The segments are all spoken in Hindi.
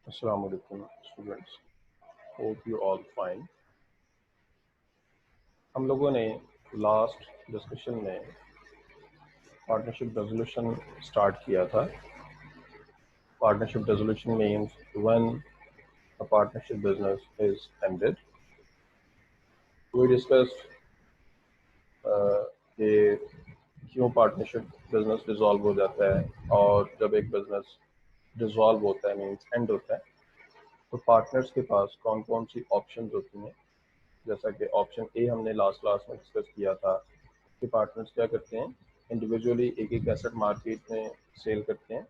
Assalamu alaikum students, hope you all fine। हम लोगों ने लास्ट डिस्कशन में पार्टनरशिप रेजोल्यूशन स्टार्ट किया था। Partnership resolution means when a partnership business is ended। We discussed कि क्यों पार्टनरशिप बिजनेस डिसॉल्व हो जाता है, और जब एक बिजनेस डिसॉल्व होता है मीन्स एंड होता है, तो पार्टनर्स के पास कौन कौन सी ऑप्शंस होती हैं। जैसा कि ऑप्शन ए हमने लास्ट क्लास में डिस्कस किया था कि पार्टनर्स क्या करते हैं, इंडिविजुअली एक एक एसेट मार्केट में सेल करते हैं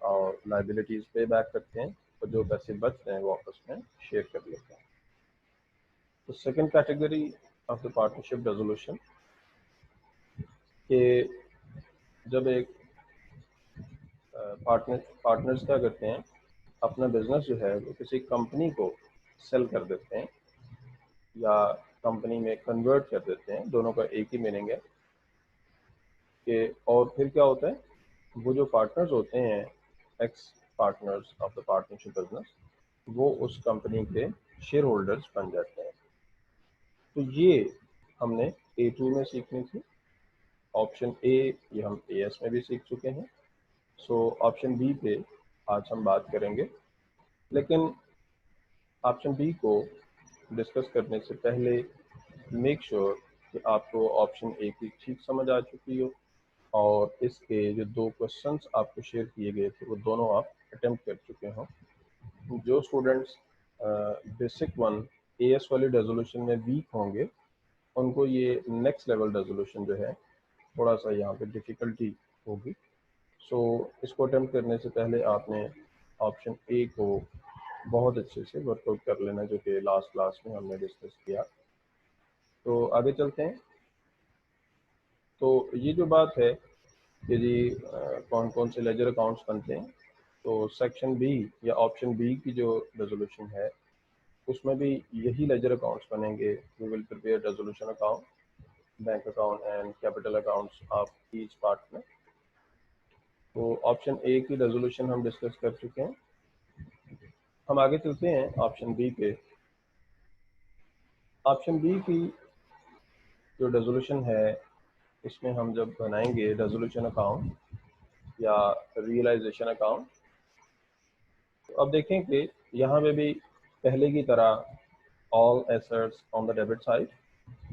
और लाइबिलिटीज पे बैक करते हैं, और जो पैसे बचते हैं वो आपस में शेयर कर लेते हैं। तो second category of the partnership resolution के जब एक पार्टनर्स क्या करते हैं, अपना बिजनेस जो है वो किसी कंपनी को सेल कर देते हैं या कंपनी में कन्वर्ट कर देते हैं। दोनों का एक ही मीनिंग है कि, और फिर क्या होता है, वो जो पार्टनर्स होते हैं, x partners of the partnership business, वो उस कंपनी के शेयर होल्डर्स बन जाते हैं। तो ये हमने A2 में सीखनी थी। ऑप्शन ए ये हम AS में भी सीख चुके हैं। सो ऑप्शन बी पे आज हम बात करेंगे, लेकिन ऑप्शन बी को डिस्कस करने से पहले मेक श्योर कि आपको ऑप्शन ए की ठीक समझ आ चुकी हो, और इसके जो दो क्वेश्चंस आपको शेयर किए गए थे वो दोनों आप अटेम्प्ट कर चुके हों। जो स्टूडेंट्स बेसिक वन AS वाली रेजोल्यूशन में वीक होंगे, उनको ये नेक्स्ट लेवल रेजोल्यूशन जो है थोड़ा सा यहाँ पे डिफ़िकल्टी होगी। सो इसको अटेम्प्ट करने से पहले आपने ऑप्शन ए को बहुत अच्छे से वर्कआउट कर लेना, जो कि लास्ट क्लास में हमने डिस्कस किया। तो आगे चलते हैं। तो ये जो बात है कि जी कौन कौन से लेजर अकाउंट्स बनते हैं, तो सेक्शन बी या ऑप्शन बी की जो रेजोल्यूशन है उसमें भी यही लेजर अकाउंट्स बनेंगे। We will prepare resolution account, bank account and capital accounts of each partner. तो ऑप्शन ए की रेजोल्यूशन हम डिस्कस कर चुके हैं। हम आगे चलते हैं ऑप्शन बी पे। ऑप्शन बी की जो रेजोल्यूशन है, इसमें हम जब बनाएंगे रेजोल्यूशन अकाउंट या रियलाइजेशन अकाउंट, तो अब देखें कि यहाँ पे भी पहले की तरह all assets on the debit side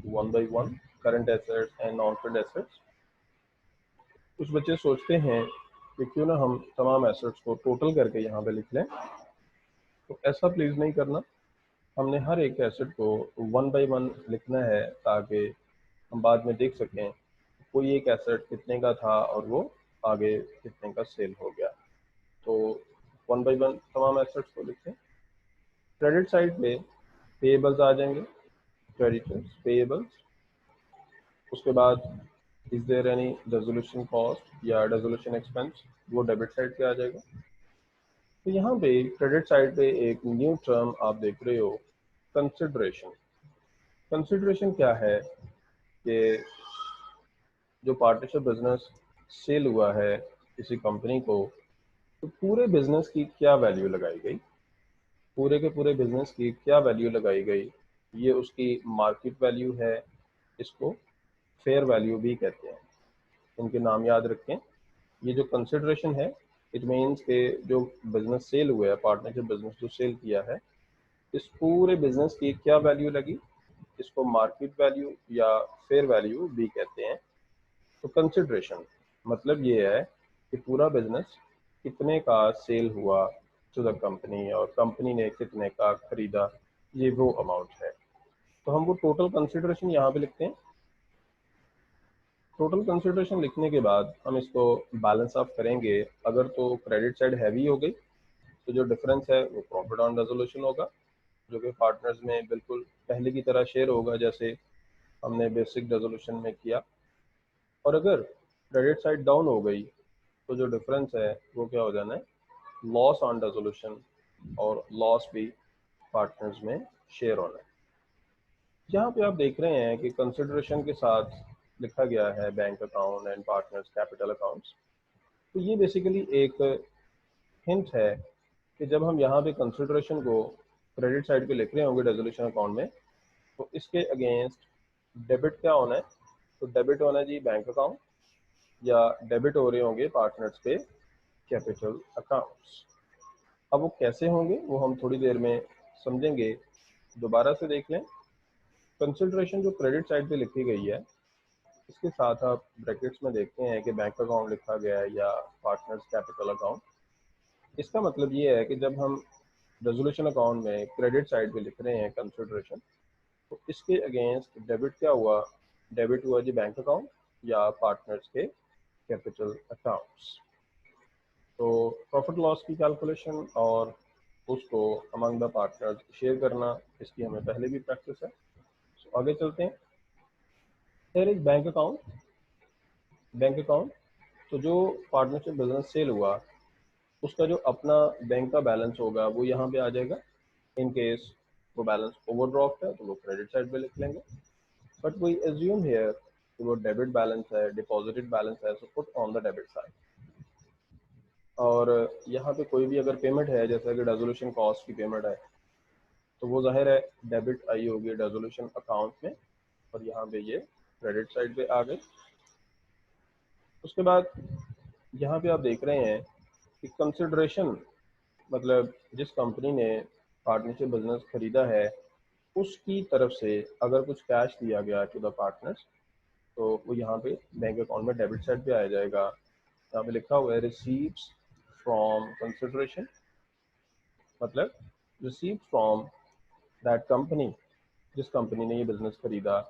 one by one, current assets and non current assets. कुछ बच्चे सोचते हैं कि क्यों ना हम तमाम एसेट्स को टोटल करके यहाँ पे लिख लें, तो ऐसा प्लीज़ नहीं करना। हमने हर एक एसेट को वन बाय वन लिखना है ताकि हम बाद में देख सकें कोई एक एसेट कितने का था और वो आगे कितने का सेल हो गया। तो वन बाय वन तमाम एसेट्स को लिखें। क्रेडिट साइड पे पेएबल्स आ जाएंगे, क्रेडिटर्स, पेएबल्स। उसके बाद is there any resolution cost या रेजोल्यूशन एक्सपेंस, वो डेबिट साइड पे आ जाएगा। तो यहाँ पे क्रेडिट साइड पे एक न्यू टर्म आप देख रहे हो, कंसिडरेशन। कंसिडरेशन क्या है कि जो पार्टनरशिप बिजनेस सेल हुआ है किसी कंपनी को, तो पूरे बिजनेस की क्या वैल्यू लगाई गई, पूरे के पूरे बिजनेस की क्या वैल्यू लगाई गई, ये उसकी मार्केट वैल्यू है। इसको फेयर वैल्यू भी कहते हैं। इनके नाम याद रखें। ये जो कंसिडरेशन है, इट मीन्स के जो बिजनेस सेल हुआ है, पार्टनरशिप बिजनेस जो सेल किया है, इस पूरे बिजनेस की क्या वैल्यू लगी, इसको मार्केट वैल्यू या फेयर वैल्यू भी कहते हैं। तो कंसिडरेशन मतलब ये है कि पूरा बिजनेस कितने का सेल हुआ टू द कंपनी, और कंपनी ने कितने का खरीदा, ये वो अमाउंट है। तो हम वो टोटल कंसिडरेशन यहाँ पे लिखते हैं। टोटल कंसिडरेशन लिखने के बाद हम इसको बैलेंस ऑफ करेंगे। अगर तो क्रेडिट साइड हैवी हो गई, तो जो डिफरेंस है वो प्रॉफिट ऑन रेजोल्यूशन होगा, जो कि पार्टनर्स में बिल्कुल पहले की तरह शेयर होगा जैसे हमने बेसिक रेजोल्यूशन में किया। और अगर क्रेडिट साइड डाउन हो गई, तो जो डिफरेंस है वो क्या हो जाना है, लॉस ऑन रेजोल्यूशन, और लॉस भी पार्टनर्स में शेयर होना है। यहाँ पे आप देख रहे हैं कि कंसिडरेशन के साथ लिखा गया है bank account and partners capital accounts. तो ये बेसिकली एक हिंट है कि जब हम यहाँ पे कंसिडरेशन को क्रेडिट साइड पे लिख रहे होंगे रेजोल्यूशन अकाउंट में, तो इसके अगेंस्ट डेबिट क्या होना है, तो डेबिट होना है जी बैंक अकाउंट, या डेबिट हो रहे होंगे पार्टनर्स के कैपिटल अकाउंट्स। अब वो कैसे होंगे वो हम थोड़ी देर में समझेंगे। दोबारा से देख लें, कंसिडरेशन जो क्रेडिट साइड पे लिखी गई है, इसके साथ आप ब्रैकेट्स में देखते हैं कि बैंक अकाउंट लिखा गया है या पार्टनर्स कैपिटल अकाउंट। इसका मतलब ये है कि जब हम रेजोल्यूशन अकाउंट में क्रेडिट साइड पे लिख रहे हैं कंसिडरेशन, तो इसके अगेंस्ट डेबिट क्या हुआ, डेबिट हुआ जी बैंक अकाउंट या पार्टनर्स के कैपिटल अकाउंट्स। तो प्रॉफिट लॉस की कैलकुलेशन और उसको अमंग द पार्टनर्स शेयर करना, इसकी हमें पहले भी प्रैक्टिस है। तो आगे चलते हैं। फिर एक बैंक अकाउंट, बैंक अकाउंट तो जो पार्टनरशिप बिजनेस सेल हुआ उसका जो अपना बैंक का बैलेंस होगा वो यहाँ पे आ जाएगा। इन केस वो बैलेंस ओवरड्राफ्ट है तो वो क्रेडिट साइड पे लिख लेंगे, बट वी एज्यूम हियर कि वो डेबिट बैलेंस है, डिपॉजिटेड बैलेंस है, so put on the debit side. और यहाँ पे कोई भी अगर पेमेंट है, जैसा कि रेजोल्यूशन कॉस्ट की पेमेंट है, तो वो जाहिर है डेबिट आई होगी रेजोल्यूशन अकाउंट में, और यहाँ पे ये क्रेडिट साइड पे आ गई। उसके बाद यहाँ पे आप देख रहे हैं कि कंसिडरेशन मतलब जिस कंपनी ने पार्टनरशिप बिजनेस खरीदा है उसकी तरफ से अगर कुछ कैश दिया गया टू द पार्टनर्स, तो वो यहाँ पे बैंक अकाउंट में डेबिट साइड पे आ जाएगा। यहाँ पे लिखा हुआ है रिसीव्स फ्रॉम कंसिडरेशन, मतलब रिसीव फ्रॉम दैट कंपनी, जिस कंपनी ने ये बिजनेस खरीदा।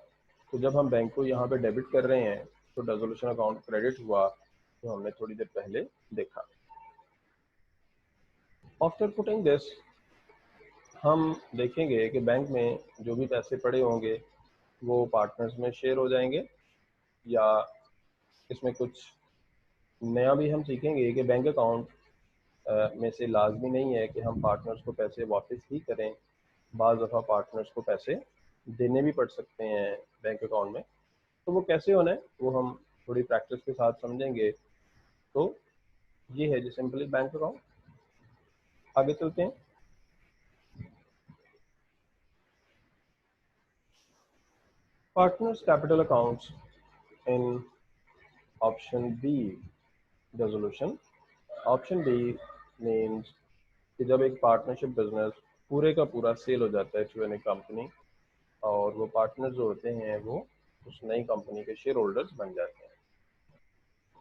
तो जब हम बैंक को यहाँ पे डेबिट कर रहे हैं तो रेजोल्यूशन अकाउंट क्रेडिट हुआ, तो हमने थोड़ी देर पहले देखा। आफ्टर पुटिंग दिस, हम देखेंगे कि बैंक में जो भी पैसे पड़े होंगे वो पार्टनर्स में शेयर हो जाएंगे, या इसमें कुछ नया भी हम सीखेंगे कि बैंक अकाउंट में से लाजमी नहीं है कि हम पार्टनर्स को पैसे वापस ही करें। बाज़ दफ़ा पार्टनर्स को पैसे देने भी पड़ सकते हैं बैंक अकाउंट में। तो वो कैसे होना है वो हम थोड़ी प्रैक्टिस के साथ समझेंगे। तो ये है जी सिंपली बैंक अकाउंट। आगे चलते हैं। Partners capital accounts in option B resolution. Option B means कि जब एक पार्टनरशिप बिजनेस पूरे का पूरा सेल हो जाता है टू एनी कंपनी, और वो पार्टनर जो होते हैं वो उस नई कंपनी के शेयर होल्डर्स बन जाते हैं।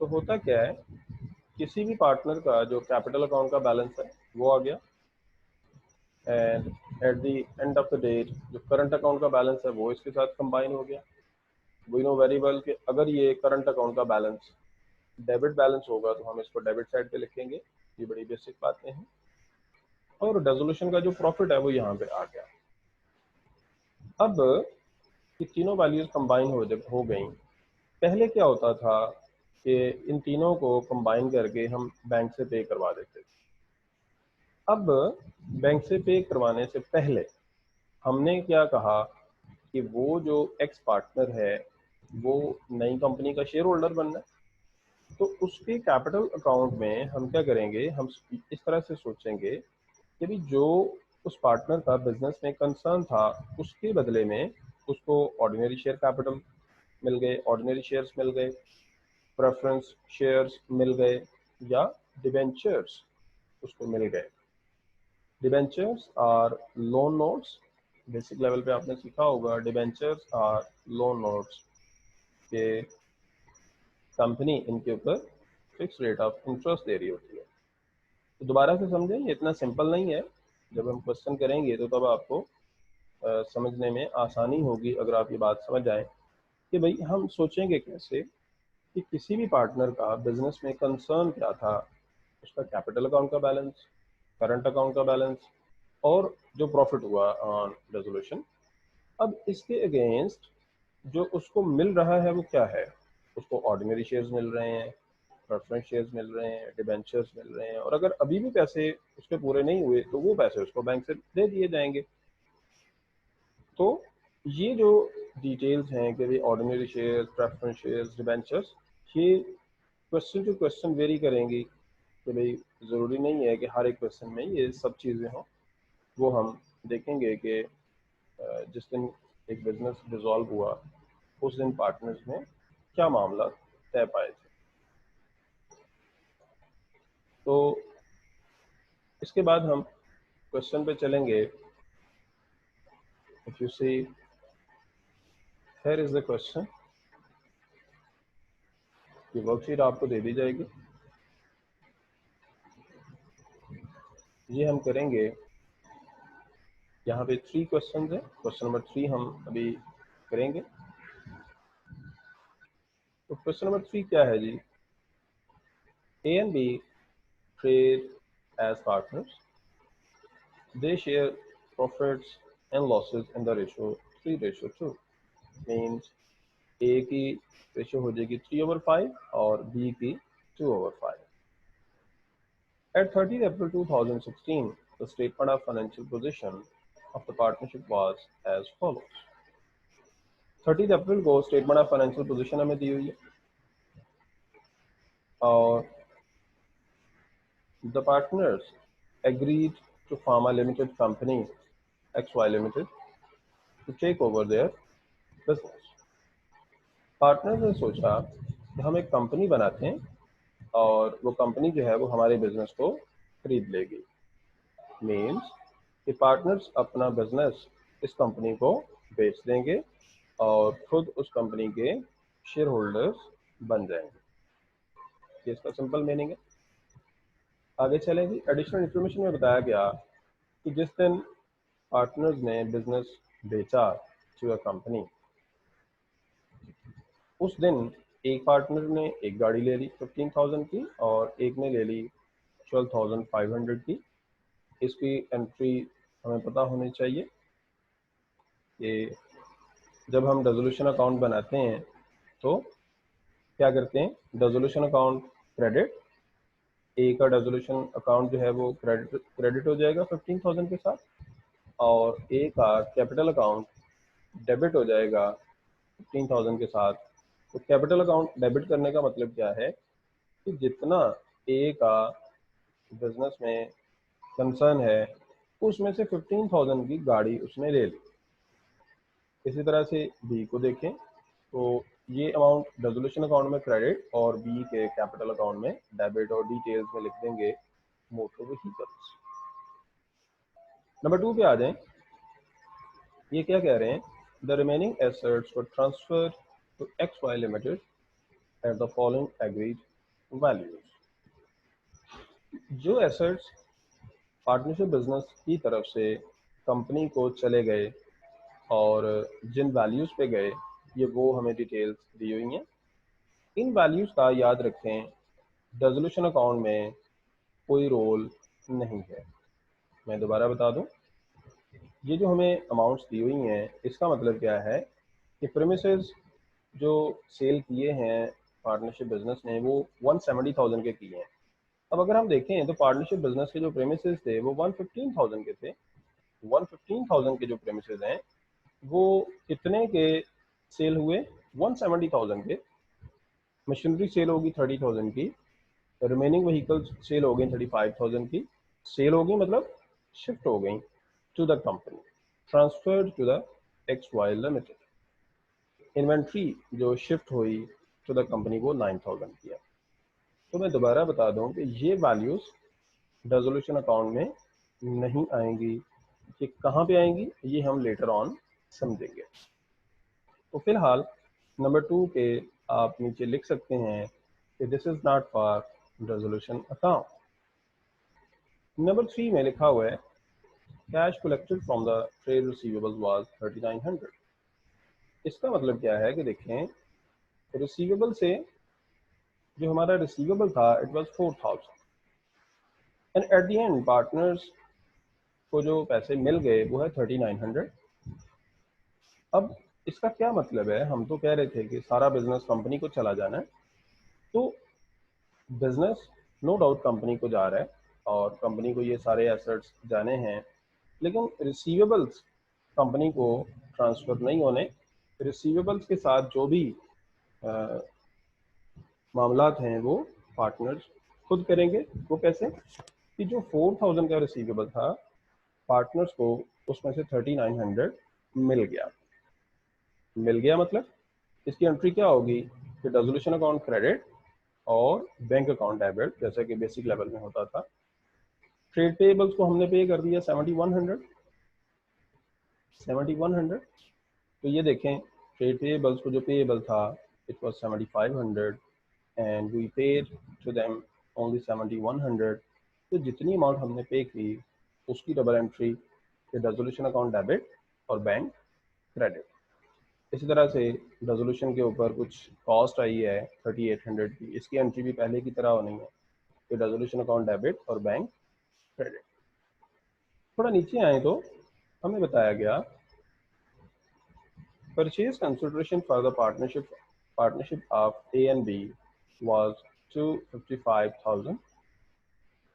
तो होता क्या है, किसी भी पार्टनर का जो कैपिटल अकाउंट का बैलेंस है वो आ गया, and at the end of the date जो करंट अकाउंट का बैलेंस है वो इसके साथ कंबाइन हो गया। वी नो वेरी वेल कि अगर ये करंट अकाउंट का बैलेंस डेबिट बैलेंस होगा तो हम इसको डेबिट साइड पे लिखेंगे, ये बड़ी बेसिक बातें हैं। और रेजोल्यूशन का जो प्रॉफिट है वो यहाँ पे आ गया। अब ये तीनों वैल्यूज कंबाइन हो गई। पहले क्या होता था कि इन तीनों को कंबाइन करके हम बैंक से पे करवा देते थे। अब बैंक से पे करवाने से पहले हमने क्या कहा कि वो जो एक्स पार्टनर है वो नई कंपनी का शेयर होल्डर बनना है। तो उसके कैपिटल अकाउंट में हम क्या करेंगे, हम इस तरह से सोचेंगे कि भी जो उस पार्टनर का बिजनेस में कंसर्न था उसके बदले में उसको ऑर्डिनरी शेयर कैपिटल मिल गए, ऑर्डिनरी शेयर्स मिल गए, प्रेफरेंस शेयर्स मिल गए, या डिबेंचर्स उसको मिल गए। Debentures are loan notes, basic level पे आपने सीखा होगा। डिबेंचर्स आर लोन नोट्स के कंपनी इनके ऊपर फिक्स रेट ऑफ इंटरेस्ट दे रही होती है। तो दोबारा से समझें, ये इतना सिंपल नहीं है। जब हम क्वेश्चन करेंगे तो तब आपको समझने में आसानी होगी अगर आप ये बात समझ जाएं कि भाई हम सोचेंगे कैसे कि किसी भी पार्टनर का बिजनेस में कंसर्न क्या था, उसका कैपिटल अकाउंट का बैलेंस, करंट अकाउंट का बैलेंस, और जो प्रॉफिट हुआ ऑन रेजोल्यूशन। अब इसके अगेंस्ट जो उसको मिल रहा है वो क्या है, उसको ऑर्डिनरी शेयर्स मिल रहे हैं, प्रेफरेंस शेयर्स मिल रहे हैं, डिबेंचर्स मिल रहे हैं, और अगर अभी भी पैसे उसके पूरे नहीं हुए तो वो पैसे उसको बैंक से दे दिए जाएंगे। तो ये जो डिटेल्स हैं कि भाई ordinary shares, preference shares, debentures, ये क्वेश्चन टू क्वेश्चन वेरी करेंगी कि भाई ज़रूरी नहीं है कि हर एक क्वेश्चन में ये सब चीज़ें हों। वो हम देखेंगे कि जिस दिन एक बिजनेस डिसॉल्व हुआ उस दिन पार्टनर्स में क्या मामला तय पाए थे। तो इसके बाद हम क्वेश्चन पे चलेंगे। If you see here is the question, ये वर्कशीट आपको दे दी जाएगी, ये हम करेंगे। यहाँ पे 3 क्वेश्चन है, क्वेश्चन नंबर 3 हम अभी करेंगे। तो क्वेश्चन नंबर 3 क्या है जी? A and B trade as partners. They share profits and losses in the ratio 3:2. Means A की रेशियो हो जाएगी 3/5 और B की 2/5. At 30th April 2016, the statement of financial position of the partnership was as follows. 30th अप्रैल को स्टेटमेंट ऑफ फाइनेंशियल पोजीशन हमें दी हुई है और the partners agreed to form a limited company, XY Limited, to take over their business. Partners ने सोचा कि हम एक कंपनी बनाते हैं और वो कंपनी जो है वो हमारे बिजनेस को खरीद लेगी। मीन्स कि पार्टनर्स अपना बिजनेस इस कंपनी को बेच देंगे और खुद उस कंपनी के शेयर होल्डर्स बन जाएंगे। ये इसका सिंपल मीनिंग है। आगे चलेंगे। एडिशनल इन्फॉर्मेशन में बताया गया कि जिस दिन पार्टनर्स ने बिजनेस बेचा टू अ कंपनी, उस दिन एक पार्टनर ने एक गाड़ी ले ली 15,000 की और एक ने ले ली 12,500 की। इसकी एंट्री हमें पता होनी चाहिए कि जब हम रेजोल्यूशन अकाउंट बनाते हैं तो क्या करते हैं, रेजोल्यूशन अकाउंट क्रेडिट, ए का रेजोल्यूशन अकाउंट जो है वो क्रेडिट हो जाएगा 15,000 के साथ और ए का कैपिटल अकाउंट डेबिट हो जाएगा 15,000 के साथ। तो कैपिटल अकाउंट डेबिट करने का मतलब क्या है कि जितना ए का बिजनेस में कंसर्न है उसमें से 15,000 की गाड़ी उसने ले ली। इसी तरह से बी को देखें तो ये अमाउंट रेजोल्यूशन अकाउंट में क्रेडिट और बी के कैपिटल अकाउंट में डेबिट और डिटेल्स में लिख देंगे मोटर व्हीकल्स। नंबर 2 पे आ जाएं। ये क्या कह रहे हैं? The remaining assets were transferred to XY limited at the following agreed values. जो एसेट्स पार्टनरशिप बिजनेस की तरफ से कंपनी को चले गए और जिन वैल्यूज़ पे गए ये वो हमें डिटेल्स दी हुई हैं। इन वैल्यूज़ का याद रखें रेजोल्यूशन अकाउंट में कोई रोल नहीं है। मैं दोबारा बता दूं, ये जो हमें अमाउंट्स दी हुई हैं इसका मतलब क्या है कि प्रेमिसेस जो सेल किए हैं पार्टनरशिप बिजनेस ने वो 170,000 के किए हैं। अब अगर हम देखें तो पार्टनरशिप बिजनेस के जो प्रेमिसेस थे वो 115,000 के थे। 115,000 के जो प्रेमिसेस हैं वो कितने के सेल हुए? 170,000 के। मशीनरी सेल होगी 30,000 की, रिमेनिंग व्हीकल्स सेल हो गई 35,000 की। सेल हो गई मतलब शिफ्ट हो गई to the company, transferred to the XY limited. Inventory जो शिफ्ट हुई टू द कंपनी वो 9,000 की है। तो मैं दोबारा बता दूं कि ये वैल्यूज रेजोल्यूशन अकाउंट में नहीं आएंगी। ये कहाँ पे आएंगी ये हम लेटर ऑन समझेंगे। तो फिलहाल नंबर 2 के आप नीचे लिख सकते हैं कि this is not for resolution account. Number 3 में लिखा हुआ है cash collected from the trade receivables was 3900। इसका मतलब क्या है कि देखें रिसीवेबल से जो हमारा रिसीवेबल था it was 4,000 and at the and partners को जो पैसे मिल गए वो है 3900। अब इसका क्या मतलब है? हम तो कह रहे थे कि सारा बिजनेस कंपनी को चला जाना है, तो बिजनेस नो डाउट कंपनी को जा रहा है और कंपनी को ये सारे एसेट्स जाने हैं, लेकिन रिसीवेबल्स कंपनी को ट्रांसफ़र नहीं होने, रिसीवेबल्स के साथ जो भी मामलात हैं वो पार्टनर्स खुद करेंगे। वो कैसे कि जो 4000 का रिसीवेबल था, पार्टनर्स को उसमें से 3900 मिल गया। मतलब इसकी एंट्री क्या होगी कि रेजोल्यूशन अकाउंट क्रेडिट और बैंक अकाउंट डेबिट, जैसा कि बेसिक लेवल में होता था। ट्रेड पेएबल्स को हमने पे कर दिया 7100। तो ये देखें, ट्रेड पेएबल्स को जो पेएबल था it was 7500 and we paid to them only 7100। तो जितनी अमाउंट हमने पे की उसकी double entry resolution account debit और बैंक क्रेडिट। इसी तरह से रेजोल्यूशन के ऊपर कुछ कॉस्ट आई है 3800 की, इसकी एंट्री भी पहले की तरह होनी है कि रेजोल्यूशन अकाउंट डेबिट और बैंक क्रेडिट। थोड़ा नीचे आए तो हमें बताया गया purchase consideration for the partnership of A and B was 255,000।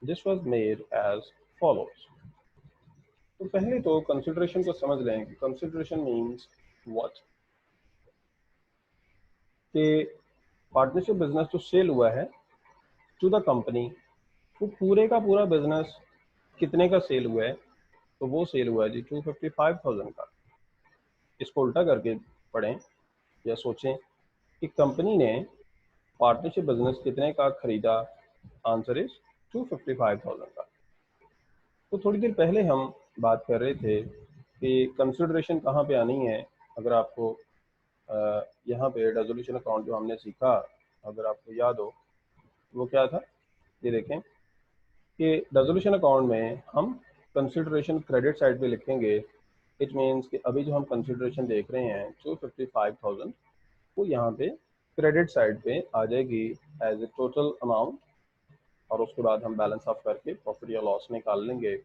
This was made as follows. तो पहले तो कंसिडरेशन को समझ लें कि कंसिडरेशन मीन्स व्हाट, कि पार्टनरशिप बिजनेस जो सेल हुआ है टू द कंपनी, वो पूरे का पूरा बिजनेस कितने का सेल हुआ है, तो वो सेल हुआ है जी 255,000 का। इसको उल्टा करके पढ़ें या सोचें कि कंपनी ने पार्टनरशिप बिजनेस कितने का खरीदा, आंसर इज 255,000 का। तो थोड़ी देर पहले हम बात कर रहे थे कि कंसिडरेशन कहाँ पे आनी है। अगर आपको यहाँ पे रेजोल्यूशन अकाउंट जो हमने सीखा, अगर आपको याद हो, वो क्या था, ये देखें कि रेजोल्यूशन अकाउंट में हम कंसिडरेशन क्रेडिट साइड पे लिखेंगे। इट मीन्स कि अभी जो हम कंसिडरेशन देख रहे हैं 255,000, वो यहाँ पे क्रेडिट साइड पे आ जाएगी एज ए टोटल अमाउंट, और उसके बाद हम बैलेंस ऑफ करके प्रॉफिट या लॉस निकाल लेंगे।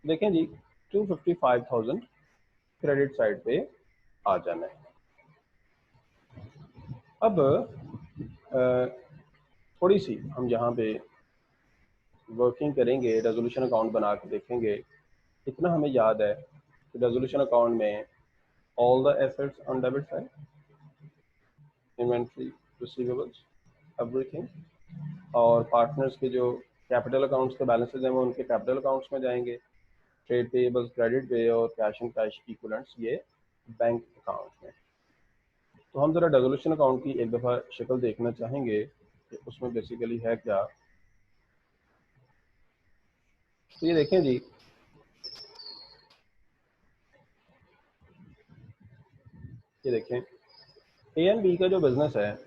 देखें जी, 255,000 क्रेडिट साइड पे आ जाना है। अब थोड़ी सी हम यहाँ पे वर्किंग करेंगे, रेजोल्यूशन अकाउंट बना के देखेंगे। इतना हमें याद है कि रेजोल्यूशन अकाउंट में all the assets on debit side, inventory, receivables, everything, और पार्टनर्स के जो कैपिटल अकाउंट्स के बैलेंसेज हैं वो उनके कैपिटल अकाउंट्स में जाएंगे। ट्रेड पेएबल्स क्रेडिट पे और कैश एंड कैश इक्विवेलेंट्स ये बैंक अकाउंट में। तो हम ज़रा रेजोल्यूशन अकाउंट की एक दफ़ा शक्ल देखना चाहेंगे कि उसमें बेसिकली है क्या। तो ये देखें जी, ये देखें ए एंड बी का जो बिजनेस है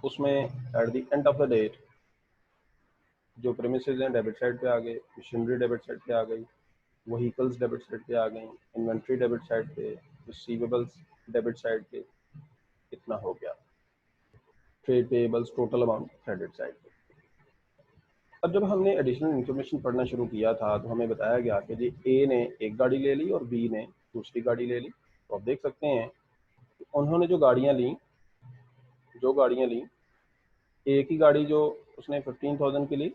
उसमें at the end of the date जो प्रेमिसेस हैं डेबिट साइड पे आ गए, मशीनरी डेबिट साइड पे आ गई, वहीकल्स डेबिट साइड पे आ गई, इन्वेंट्री डेबिट साइड पे, रिसीवेबल्स डेबिट साइड पे, इतना हो गया। Trade payables total amount credit side पे। अब जब हमने एडिशनल इन्फॉर्मेशन पढ़ना शुरू किया था तो हमें बताया गया कि जी ए ने एक गाड़ी ले ली और बी ने दूसरी गाड़ी ले ली। तो आप देख सकते हैं कि उन्होंने जो गाड़ियाँ ली, एक ही गाड़ी जो उसने 15,000 की ली,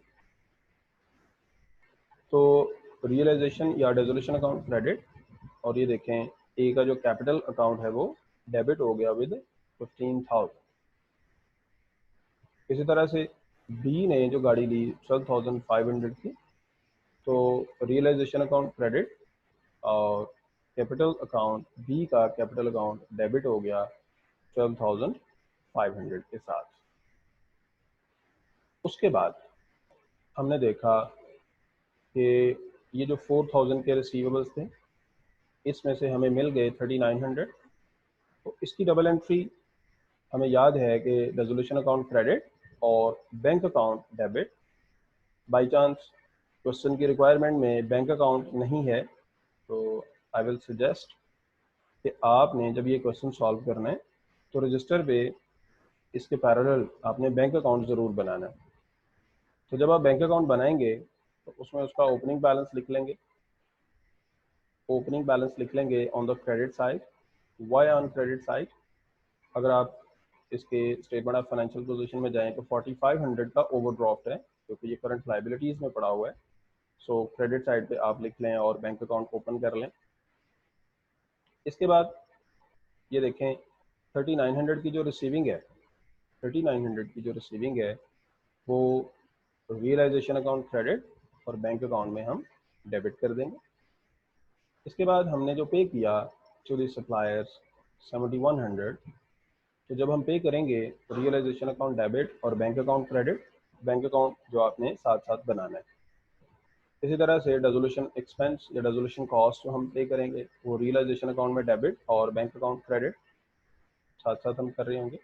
तो रियलाइजेशन या रेजोल्यूशन अकाउंट क्रेडिट, और ये देखें ए का जो कैपिटल अकाउंट है वो डेबिट हो गया विद 15,000। इसी तरह से बी ने जो गाड़ी ली 12,500 की, तो रियलाइजेशन अकाउंट क्रेडिट और कैपिटल अकाउंट, बी का कैपिटल अकाउंट डेबिट हो गया 12,500 के साथ। उसके बाद हमने देखा कि ये जो 4,000 के रिसीवेबल्स थे इसमें से हमें मिल गए 3,900। तो इसकी डबल एंट्री हमें याद है कि रेजोल्यूशन अकाउंट क्रेडिट और bank account debit. By chance question की रिक्वायरमेंट में बैंक अकाउंट नहीं है तो आई विल सजेस्ट कि आपने जब ये क्वेश्चन सॉल्व करना है तो रजिस्टर पे इसके पैरेलल आपने बैंक अकाउंट ज़रूर बनाना है। तो जब आप बैंक अकाउंट बनाएंगे तो उसमें उसका ओपनिंग बैलेंस लिख लेंगे, on the credit side. Why on credit side? अगर आप इसके स्टेटमेंट ऑफ फाइनेंशियल पोजीशन में जाएं तो 4,500 का ओवरड्राफ्ट है क्योंकि ये करंट लाइबिलिटीज़ में पड़ा हुआ है। सो क्रेडिट साइड पे आप लिख लें और बैंक अकाउंट ओपन कर लें। इसके बाद ये देखें 3900 की जो रिसीविंग है, 3900 की जो रिसीविंग है वो रियलाइजेशन अकाउंट क्रेडिट और बैंक अकाउंट में हम डेबिट कर देंगे। इसके बाद हमने जो पे किया टू दी सप्लायर्स 7100, तो जब हम पे करेंगे रियलाइजेशन अकाउंट डेबिट और bank account credit, bank account जो आपने साथ साथ बनाना है। इसी तरह से डेजोल्यूशन एक्सपेंस या डेजोल्यूशन कॉस्ट जो हम पे करेंगे वो रियलाइजेशन अकाउंट में डेबिट और बैंक अकाउंट क्रेडिट साथ साथ हम कर रहे होंगे।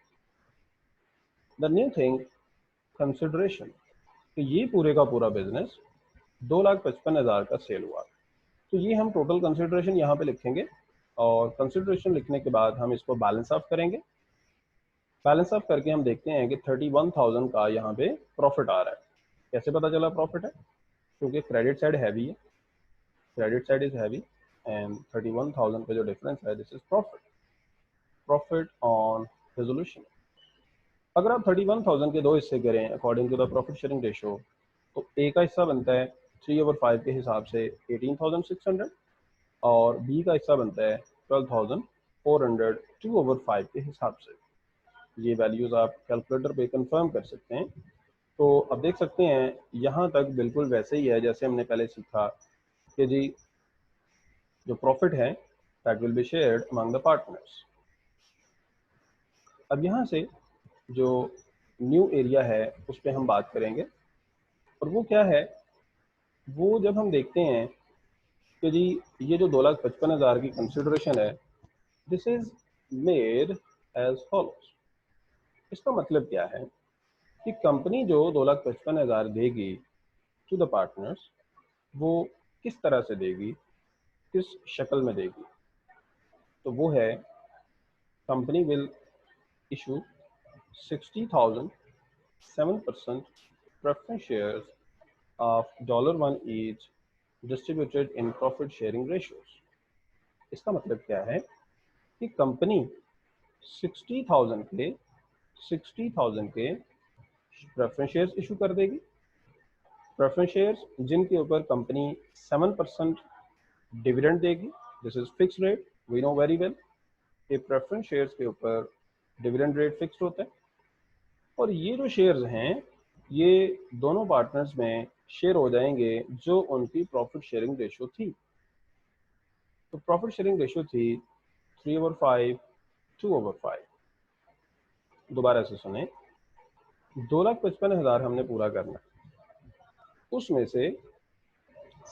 द न्यू थिंग कंसिडरेशन, कि ये पूरे का पूरा बिजनेस 2,55,000 का सेल हुआ, तो ये हम टोटल कंसिडरेशन यहाँ पे लिखेंगे और कंसिडरेशन लिखने के बाद हम इसको बैलेंस ऑफ करेंगे। बैलेंस ऑफ करके हम देखते हैं कि 31,000 का यहाँ पे प्रॉफिट आ रहा है। कैसे पता चला प्रॉफिट है? क्योंकि क्रेडिट साइड हैवी है, credit side is heavy and 31,000 का जो डिफरेंस है this is profit, profit on resolution. अगर आप 31,000 के दो हिस्से करें according to the profit sharing ratio, तो ए का हिस्सा बनता है 3/5 के हिसाब से 18,600 और बी का हिस्सा बनता है 12,400 2/5 के हिसाब से। ये वैल्यूज़ आप कैलकुलेटर पे कंफर्म कर सकते हैं। तो अब देख सकते हैं यहाँ तक बिल्कुल वैसे ही है जैसे हमने पहले सीखा कि जी जो प्रॉफिट है that will be shared among the partners. अब यहाँ से जो न्यू एरिया है उस पर हम बात करेंगे, और वो क्या है, वो जब हम देखते हैं कि जी ये जो 2,55,000 की कंसिडरेशन है this is made as follows. इसका मतलब क्या है कि कंपनी जो 2,55,000 देगी टू द पार्टनर्स वो किस तरह से देगी, किस शक्ल में देगी, तो वो है company will issue 60,000 7% preference shares of $1 each distributed in profit sharing ratios। इसका मतलब क्या है कि कंपनी 60,000 के प्रेफरेंस शेयर्स इशू कर देगी। प्रेफरेंस शेयर्स जिनके ऊपर कंपनी 7% डिविडेंड देगी, this is fix rate, we know very well कि प्रेफरेंस शेयर्स के ऊपर डिविडेंड रेट फिक्स होता है। और ये जो शेयर्स हैं ये दोनों पार्टनर्स में शेयर हो जाएंगे जो उनकी प्रॉफिट शेयरिंग रेशो थी। तो प्रॉफिट शेयरिंग रेशो थी 3/5 2/5। दोबारा से सुने, 2,55,000 हमने पूरा करना, उसमें से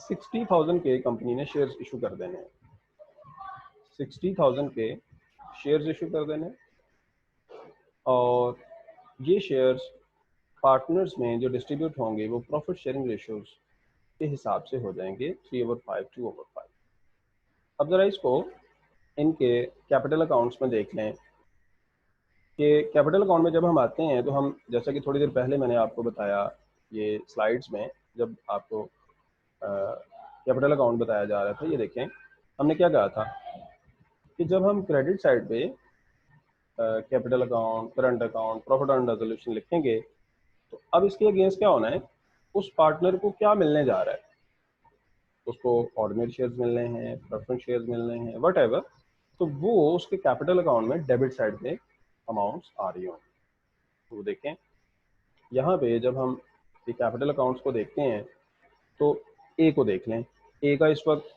60,000 के कंपनी ने शेयर्स इशू कर देने, 60,000 के शेयर्स इशू कर देने, और ये शेयर्स पार्टनर्स में जो डिस्ट्रीब्यूट होंगे वो प्रॉफिट शेयरिंग रेशोज के हिसाब से हो जाएंगे 3/5 2/5। अब ज़रा इसको इनके कैपिटल अकाउंट्स में देख लें कि कैपिटल अकाउंट में जब हम आते हैं तो हम, जैसा कि थोड़ी देर पहले मैंने आपको बताया ये स्लाइड्स में जब आपको कैपिटल अकाउंट बताया जा रहा था, ये देखें हमने क्या कहा था कि जब हम क्रेडिट साइड पे capital account, current account, profit on resolution लिखेंगे तो अब इसके अगेंस्ट क्या होना है, उस पार्टनर को क्या मिलने जा रहा है, उसको ऑर्डिनरी शेयर्स मिलने हैं, प्रेफरेंस शेयर्स मिलने हैं, वट एवर, तो वो उसके कैपिटल अकाउंट में डेबिट साइड पे अमाउंट्स आ रही होंगी। तो देखें यहाँ पे जब हम ये कैपिटल अकाउंट्स को देखते हैं तो ए को देख लें, ए का इस वक्त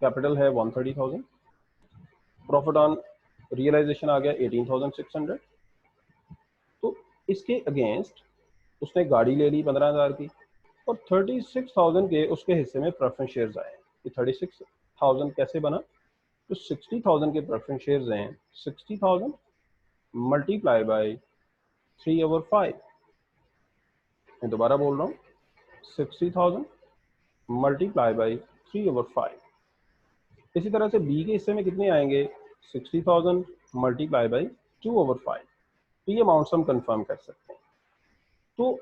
कैपिटल है 130,000, प्रॉफिट ऑन रियलाइजेशन आ गया 18,600, तो इसके अगेंस्ट उसने गाड़ी ले ली 15,000 की और 36,000 के उसके हिस्से में प्रेफरेंस शेयर्स आए। ये 36,000 कैसे बना, तो 60,000 के प्रेफरेंस शेयर्स हैं, 60,000 मल्टीप्लाई बाई 3/5। मैं दोबारा बोल रहा हूँ, 60,000 मल्टीप्लाई बाई 3/5। इसी तरह से बी के हिस्से में कितने आएंगे, 60,000 मल्टीप्लाई बाई 2/5। तो ये अमाउंट्स हम कंफर्म कर सकते हैं। तो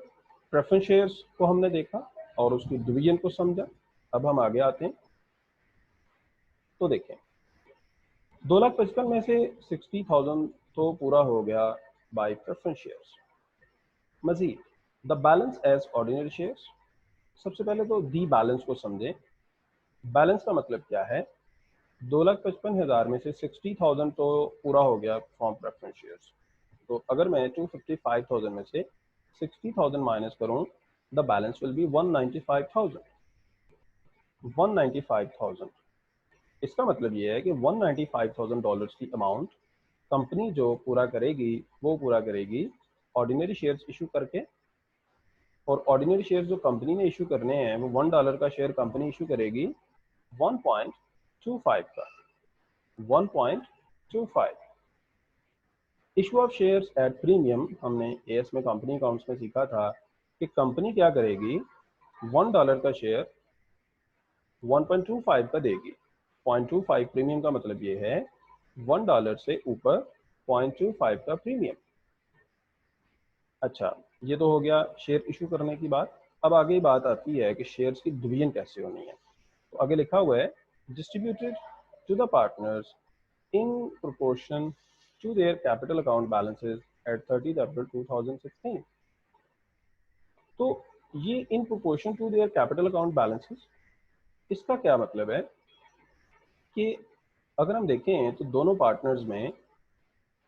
प्रेफरेंस शेयर्स को हमने देखा और उसकी डिवीजन को समझा। अब हम आगे आते हैं तो देखें 2,55,000 में से 60,000 तो पूरा हो गया बाय प्रेफरेंस शेयर्स। मजीद the balance as ordinary shares. सबसे पहले तो दी बैलेंस को समझें। बैलेंस का मतलब क्या है 2,55,000 में से 60,000 तो पूरा हो गया फ्रॉम प्रेफरेंस शेयर्स। तो अगर मैं 255,000 में से 60,000 माइनस करूं, द बैलेंस विल बी 195,000। 195,000, इसका मतलब ये है कि $195,000 की अमाउंट कंपनी जो पूरा करेगी वो पूरा करेगी ऑर्डिनरी शेयर्स इशू करके। और ऑर्डिनरी शेयर्स जो कंपनी ने इशू करने हैं वो $1 का शेयर कंपनी इशू करेगी 1.25 का। 1.25 issue of shares at premium, हमने एएस में कंपनी अकाउंट्स में सीखा था कि कंपनी क्या करेगी, $1 का शेयर 1.25 का देगी। 0.25 प्रीमियम का मतलब ये है $1 से ऊपर 0.25 का प्रीमियम। अच्छा, ये तो हो गया शेयर इशू करने की बात। अब आगे बात आती है कि शेयर्स की डिवीजन कैसे होनी है। तो आगे लिखा हुआ है distributed to the partners in proportion to their capital account balances at 30th April 2016। तो ये in proportion to their capital account balances, इसका क्या मतलब है कि अगर हम देखें तो दोनों पार्टनर्स में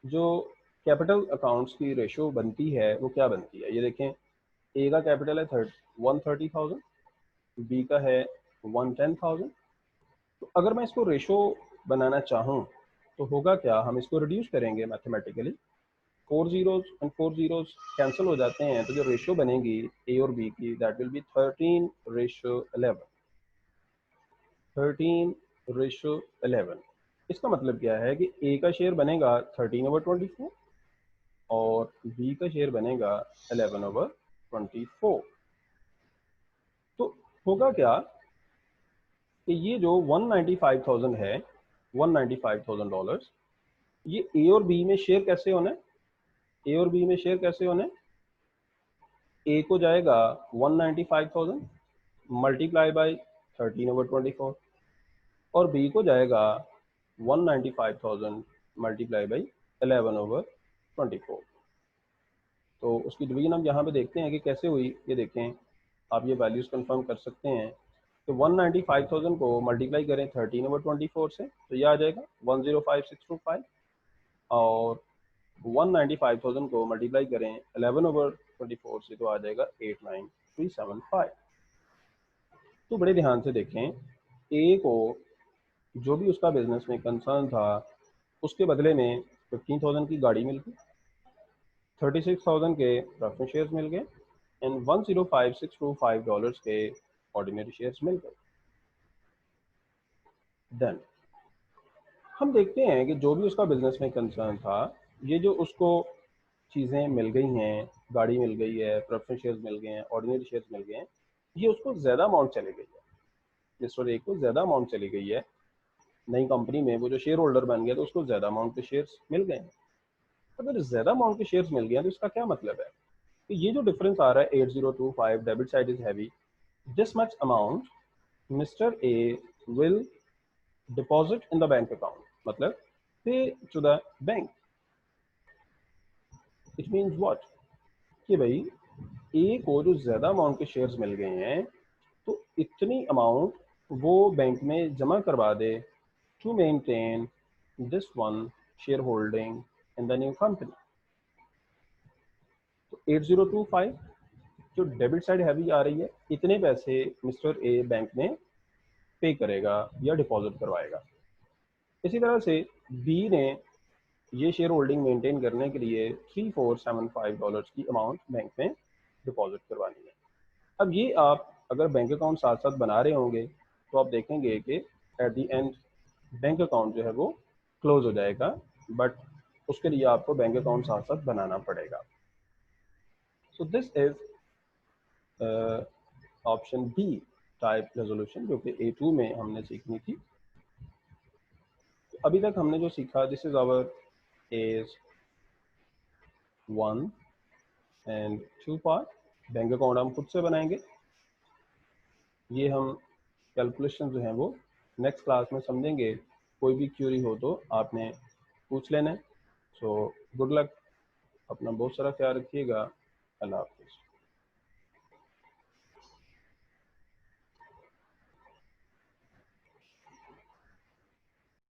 जो कैपिटल अकाउंट्स की रेशो बनती है वो क्या बनती है। ये देखें, ए का कैपिटल है 130,000, बी का है 110,000। तो अगर मैं इसको रेशो बनाना चाहूँ तो होगा क्या, हम इसको रिड्यूस करेंगे mathematically. 4 zeros and 4 zeros cancel हो जाते हैं, तो जो रेशो बनेगी ए और बी की, दैट विल बी 13:11। 13:11। इसका मतलब क्या है कि ए का शेयर बनेगा 13/24 और बी का शेयर बनेगा 11/24। तो होगा क्या कि ये जो 195,000 है, $195,000, ये ए और बी में शेयर कैसे होना है। ए और बी में शेयर कैसे होने, ए को जाएगा 195,000 मल्टीप्लाई बाई 13/24 और बी को जाएगा 195,000 मल्टीप्लाई बाई 11/24। तो उसकी डिवीजन हम यहाँ पे देखते हैं कि कैसे हुई। ये देखें, आप ये वैल्यूज़ कंफर्म कर सकते हैं। तो 195,000 को मल्टीप्लाई करें 13/24 से तो ये आ जाएगा 105,625 और 195,000 को मल्टीप्लाई करें 11/24 से तो आ जाएगा 89,375। तो बड़े ध्यान से देखें, ए को जो भी उसका बिजनेस में कंसर्न था उसके बदले में 15,000 की गाड़ी मिल गई, 36,000 के प्रेफरेंस शेयर्स मिल गए एंड $105,625 के ऑर्डिनरी शेयर्स मिल गए। देन हम देखते हैं कि जो भी उसका बिजनेस में कंसर्न था, ये जो उसको चीज़ें मिल गई हैं, गाड़ी मिल गई है, प्रेफरेंस शेयर्स मिल गए हैं, ऑर्डिनरी शेयर्स मिल गए हैं, ये उसको ज़्यादा अमाउंट चली गई है। मिस्टर ए को ज़्यादा अमाउंट चली गई है नई कंपनी में, वो जो शेयर होल्डर बन गया तो उसको ज़्यादा अमाउंट के शेयर्स मिल गए हैं। अगर ज़्यादा अमाउंट के शेयर्स मिल गए तो इसका क्या मतलब है कि ये जो डिफरेंस आ रहा है 8025, debit side is heavy, this much amount mister A will deposit in the bank account, मतलब pay to the bank. It means what कि भाई ए को जो ज़्यादा अमाउंट के शेयर्स मिल गए हैं तो इतनी अमाउंट वो बैंक में जमा करवा दे to maintain this one share holding in the new company. तो 8025 जो डेबिट साइड हैवी आ रही है, इतने पैसे मिस्टर ए बैंक में पे करेगा या डिपॉजिट करवाएगा। इसी तरह से बी ने ये शेयर होल्डिंग मेंटेन करने के लिए $3475 की अमाउंट बैंक में डिपॉजिट करवानी है। अब ये आप अगर बैंक अकाउंट साथ साथ बना रहे होंगे तो आप देखेंगे कि eight the and bank account जो है वो क्लोज हो जाएगा, बट उसके लिए आपको बैंक अकाउंट साथ साथ बनाना पड़ेगा। So this is option B type resolution, जो कि A2 में हमने सीखनी थी। तो अभी तक हमने जो सीखा, this is our as 1 and 2 part. Bank account हम खुद से बनाएंगे, ये हम कैलकुलेशन जो हैं वो नेक्स्ट क्लास में समझेंगे। कोई भी क्यूरी हो तो आपने पूछ लेना है। सो गुड लक, अपना बहुत सारा ख्याल रखिएगा। अल्लाह हाफिज़।